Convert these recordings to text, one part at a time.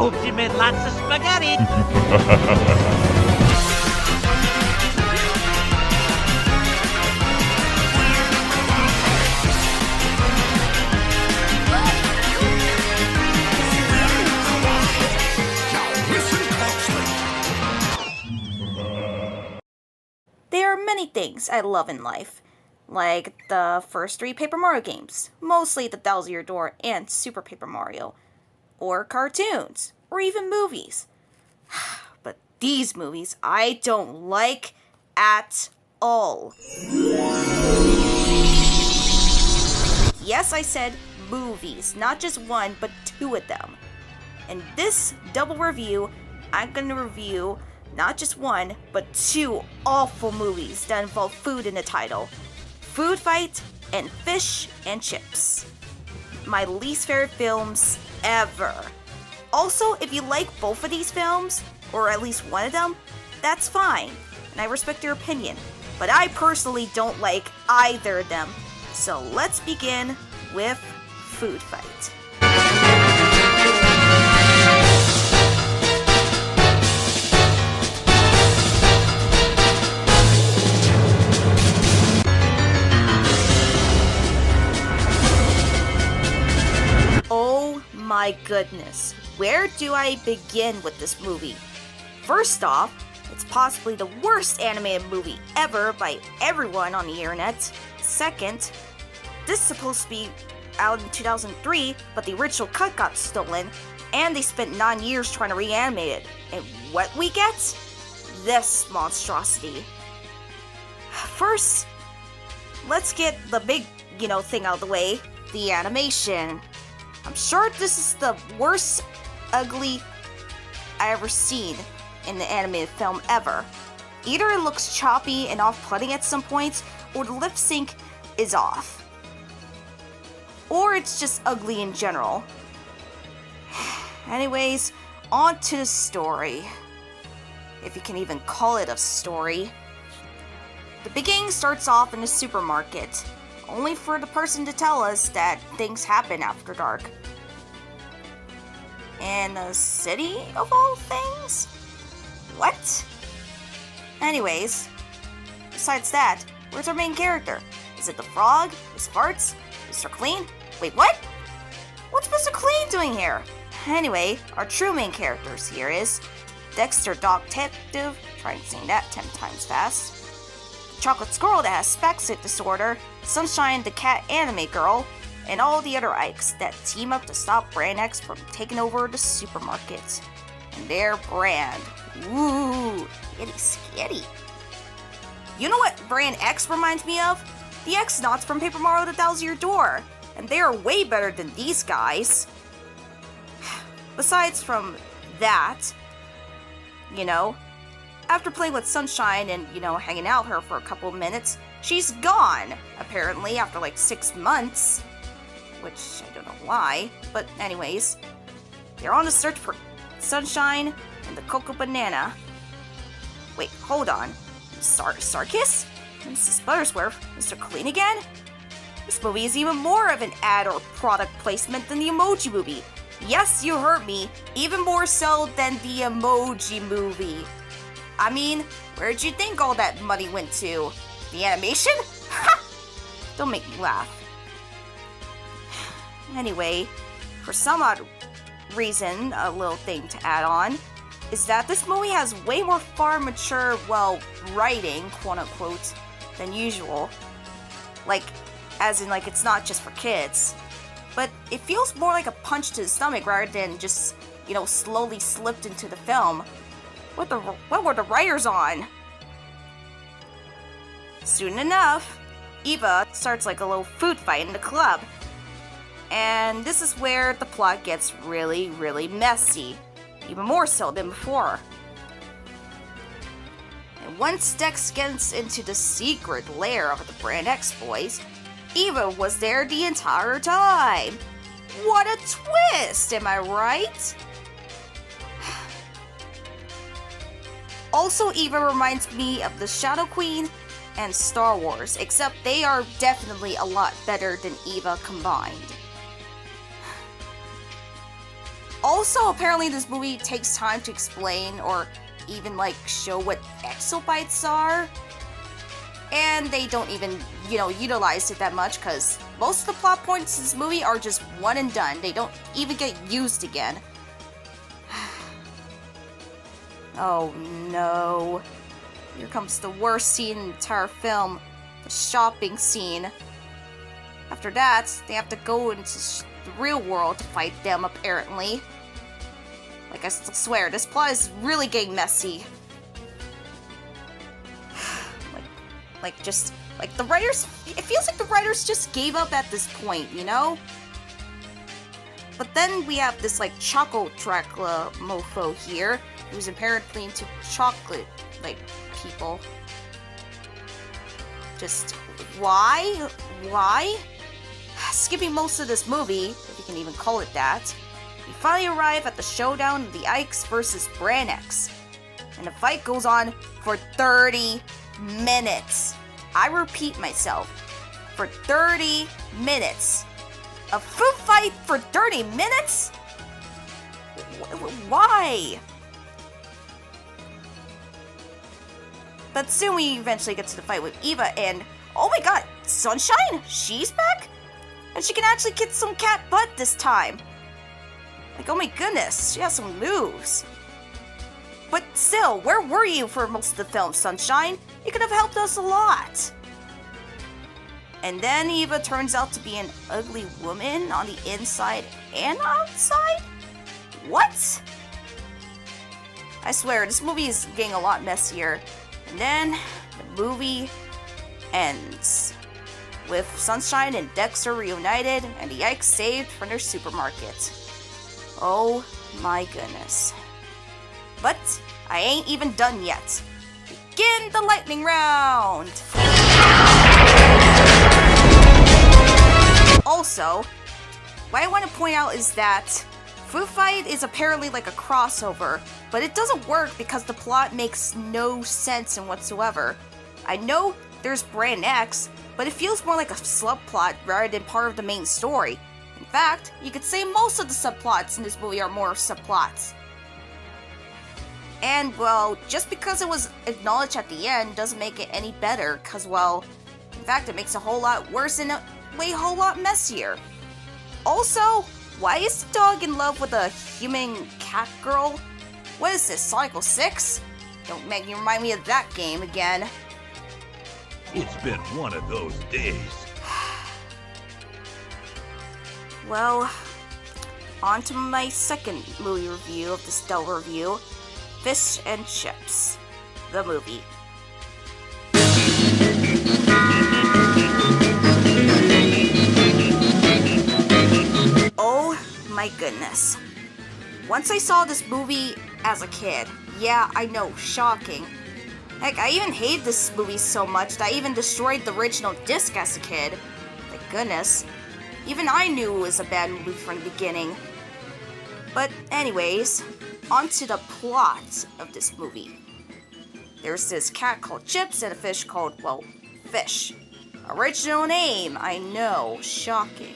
hope she made lots of spaghetti. There are many things I love in life, like the first 3 Paper Mario games, mostly the Thousand Year Door and Super Paper Mario, or cartoons, or even movies. But these movies I don't like at all. Yes, I said movies, not just one, but 2 of them. In this double review, I'm gonna review not just 1, but 2 awful movies that involve food in the title. Foodfight and Fish and Chips. My least favorite films ever. Also, if you like both of these films, or at least one of them, that's fine, and I respect your opinion. But I personally don't like either of them. So let's begin with Foodfight. Oh my goodness, where do I begin with this movie? First off, it's possibly the worst animated movie ever by everyone on the internet. Second, this is supposed to be out in 2003, but the original cut got stolen, and they spent 9 years trying to reanimate it. And what we get? This monstrosity. First, let's get the big, thing out of the way, the animation. I'm sure this is the worst ugly I ever seen in the animated film ever. Either it looks choppy and off-putting at some points, or the lip sync is off. Or it's just ugly in general. Anyways, on to the story. If you can even call it a story. The beginning starts off in a supermarket, only for the person to tell us that things happen after dark. In a city of all things? What? Anyways, besides that, where's our main character? Is it the frog? His farts? Mr. Clean? Wait, what? What's Mr. Clean doing here? Anyway, our true main characters here is Dexter Dog Detective, trying to sing that 10 times fast, the Chocolate Squirrel that has spastic disorder, Sunshine the Cat Anime Girl, and all the other Ikes that team up to stop Brand X from taking over the supermarket. And their brand. Ooh, itty skitty. You know what Brand X reminds me of? The X-Nauts from Paper Mario The Thousand Year Door. And they are way better than these guys. Besides from that, after playing with Sunshine and, hanging out with her for a couple of minutes, she's gone, apparently, after like 6 months. Which, I don't know why, but anyways. They're on the search for Sunshine and the Cocoa Banana. Wait, hold on. Sarkis? Mrs. Buttersworth? Mr. Clean again? This movie is even more of an ad or product placement than the Emoji Movie. Yes, you heard me. Even more so than the Emoji Movie. I mean, where'd you think all that money went to? The animation? Ha! Don't make me laugh. Anyway, for some odd reason, a little thing to add on, is that this movie has way more far mature, writing, quote-unquote, than usual. As in, it's not just for kids. But it feels more like a punch to the stomach rather than just, slowly slipped into the film. What were the writers on? Soon enough, Eva starts a little food fight in the club. And this is where the plot gets really, really messy. Even more so than before. And once Dex gets into the secret lair of the Brand X boys, Eva was there the entire time. What a twist, am I right? Also, Eva reminds me of the Shadow Queen and Star Wars, except they are definitely a lot better than Eva combined. Also, apparently this movie takes time to explain or even like show what exobytes are. And they don't even, utilize it that much because most of the plot points in this movie are just one and done. They don't even get used again. Oh no. Here comes the worst scene in the entire film. The shopping scene. After that, they have to go into the real world to fight them, apparently. Like, I swear, this plot is really getting messy. Like the writers, it feels like the writers just gave up at this point, But then we have this, like, Choco Dracula mofo here, who's apparently into chocolate, like, people. Just, why? Why? Skipping most of this movie, if you can even call it that, we finally arrive at the showdown of the Ikes versus Brand X. And the fight goes on for 30 minutes. I repeat myself, for 30 minutes. A food fight for 30 minutes? Why? But soon we eventually get to the fight with Eva and, oh my god, Sunshine? She's back? And she can actually kick some cat butt this time. Like, oh my goodness, she has some moves. But still, where were you for most of the film, Sunshine? You could have helped us a lot. And then Eva turns out to be an ugly woman on the inside and outside? What? I swear, this movie is getting a lot messier. And then the movie ends with Sunshine and Dexter reunited and the Ikes saved from their supermarket. Oh my goodness. But I ain't even done yet. Begin the lightning round! Also, what I want to point out is that Foodfight is apparently like a crossover, but it doesn't work because the plot makes no sense in whatsoever. I know there's Brand X, but it feels more like a subplot rather than part of the main story. In fact, you could say most of the subplots in this movie are more subplots. And, well, just because it was acknowledged at the end doesn't make it any better, because, well, in fact, it makes it a whole lot worse and a whole lot messier. Also, why is the dog in love with a human cat girl? What is this, Sonic 06? Don't make me remind me of that game again. It's been one of those days. Well, on to my second movie review of this Delta review, Fish and Chips, the movie. Oh my goodness. Once I saw this movie as a kid, yeah, I know, shocking. Heck, I even hated this movie so much that I even destroyed the original disc as a kid. Thank goodness. Even I knew it was a bad movie from the beginning. But anyways, onto the plot of this movie. There's this cat called Chips and a fish called, well, Fish. Original name, I know, shocking.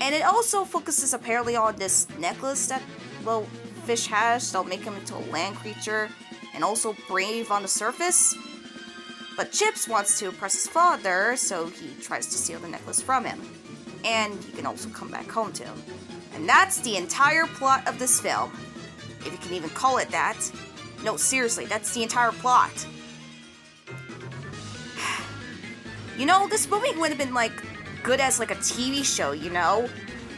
And it also focuses apparently on this necklace that, well, Fish has that'll make him into a land creature and also brave on the surface. But Chips wants to impress his father, so he tries to steal the necklace from him. And he can also come back home to him. And that's the entire plot of this film. If you can even call it that. No, seriously, that's the entire plot. You know, this movie would have been, like, good as, like, a TV show, you know?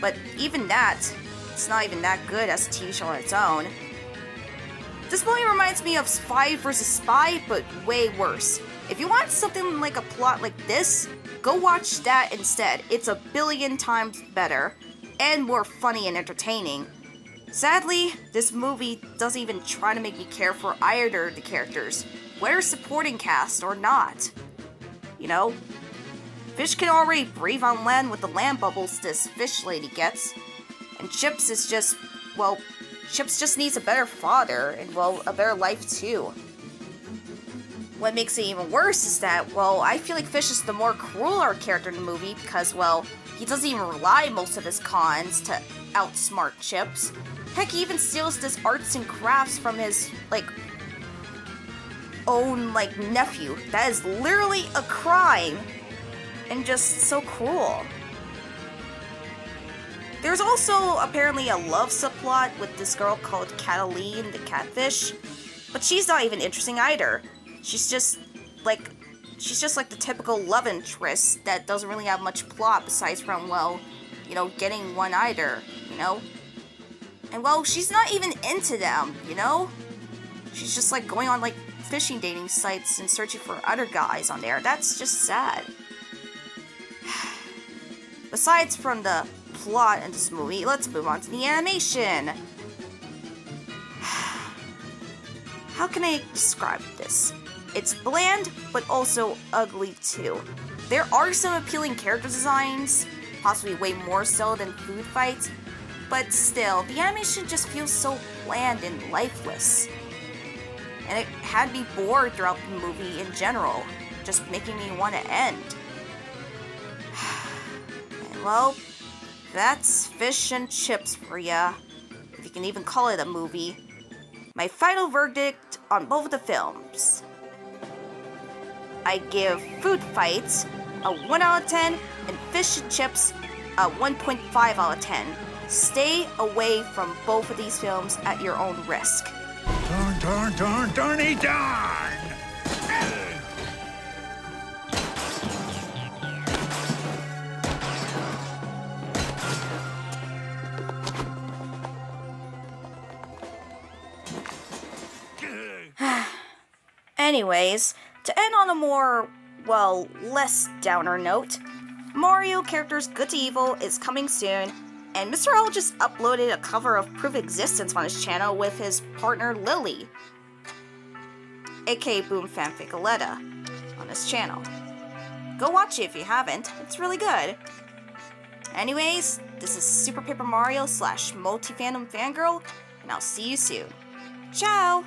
But even that, it's not even that good as a TV show on its own. This movie reminds me of Spy vs. Spy, but way worse. If you want something like a plot like this, go watch that instead. It's a billion times better, and more funny and entertaining. Sadly, this movie doesn't even try to make me care for either of the characters, whether supporting cast or not. You know? Fish can already breathe on land with the land bubbles this fish lady gets. And Chips is just, well, Chips just needs a better father and, well, a better life too. What makes it even worse is that, well, I feel like Fish is the more crueler character in the movie because, well, he doesn't even rely most of his cons to outsmart Chips. Heck, he even steals this arts and crafts from his, own, nephew. That is literally a crime. And just so cruel. There's also apparently a love subplot with this girl called Cataline the catfish. But she's not even interesting either. She's just like the typical love interest that doesn't really have much plot besides from, well, getting one either, And well, she's not even into them, She's just going on fishing dating sites and searching for other guys on there. That's just sad. Besides from the plot in this movie, let's move on to the animation. How can I describe this? It's bland, but also ugly too. There are some appealing character designs, possibly way more so than Foodfight, but still, the animation just feels so bland and lifeless. And it had me bored throughout the movie in general, just making me want to end. And well, that's fish and chips for ya, if you can even call it a movie. My final verdict on both of the films. I give Foodfight a 1 out of 10 and Fish and Chips a 1.5 out of 10. Stay away from both of these films at your own risk. Darn! Anyways, to end on a more, well, less downer note, Mario Characters Good to Evil is coming soon, and Mr. L just uploaded a cover of Proof of Existence on his channel with his partner Lily, aka Boom Fanfic Aletta, on his channel. Go watch it if you haven't, it's really good. Anyways, this is Super Paper Mario / Multi Fandom Fangirl, and I'll see you soon. Ciao!